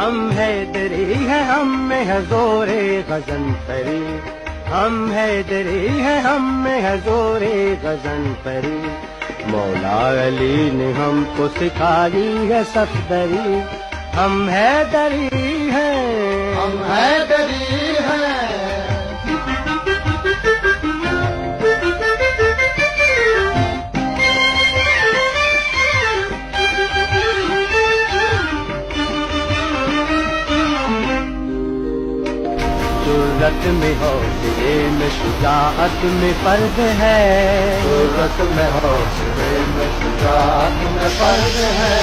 ہم حیدری ہیں، ہم میں ہے زور غزن پری، ہم حیدری ہیں، ہم میں ہے زور غزن پری، مولا علی نے ہم کو سکھائی ہے صفدری، ہم حیدری ہیں، ہم حیدری ہیں۔ جرأت میں حوصلے میں شجاعت میں فرق ہے، جرأت میں حوصلے میں شجاعت میں فرق ہے،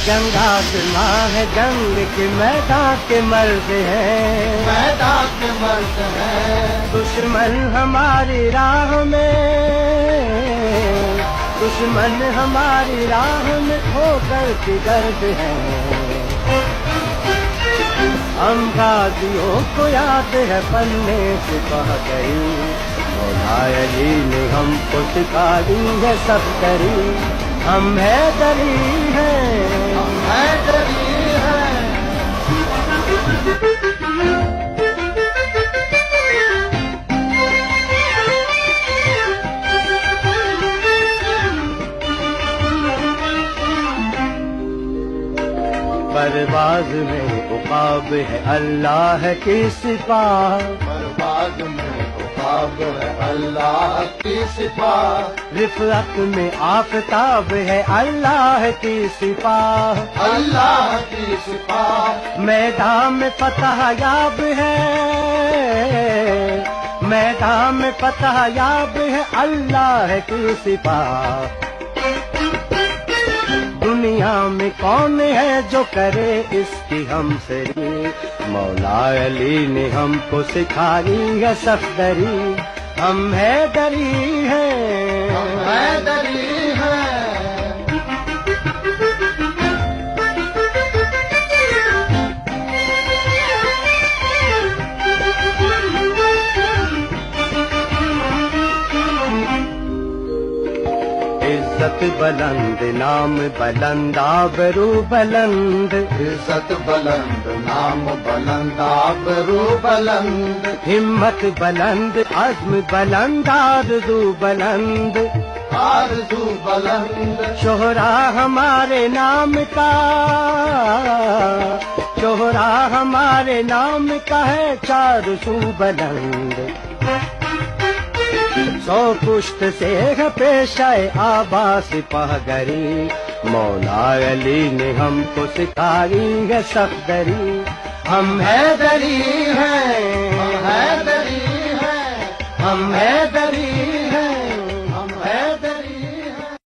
جنگ آسماں ہے، جنگ کے میدان کے مرد ہیں، میدان کے مرد ہیں، دشمن ہماری راہ میں، دشمن ہماری راہ میں کھو کر کے گرد ہیں، ہم غازیوں کو یاد ہے پنے سپاہ گئی، مولا علی نے ہم کو سکھائی ہے صفدری، ہم حیدری ہیں، ہم حیدری ہیں۔ پرواز میں عقاب ہے اللہ کی سپاہ، پرواز میں عقاب ہے اللہ کی سپاہ، رفعت میں آفتاب ہے اللہ کی سپاہ، اللہ کی سپاہ، میدان میں فتح یاب ہے، میدان میں فتح یاب ہے اللہ کی سپاہ، دنیا میں کون ہے جو کرے اس کی ہم سری، مولا علی نے ہم کو سکھائی ہے صفدری، ہم حیدری ہیں، ہم حیدری ہیں۔ عزت بلند نام بلند آبرو بلند، عزت بلند نام بلند آبرو بلند، ہمت بلند عزم بلند آرزو بلند، آرزو بلند، شہرا ہمارے نام کا، شہرا ہمارے نام کا ہے چار سو بلند، سو پشت سے ہے پیشہ آبا سپاہ گری، مولا علی نے ہم کو سکھائی ہے صفدری، ہم حیدری ہیں، ہم حیدری ہیں، ہم حیدری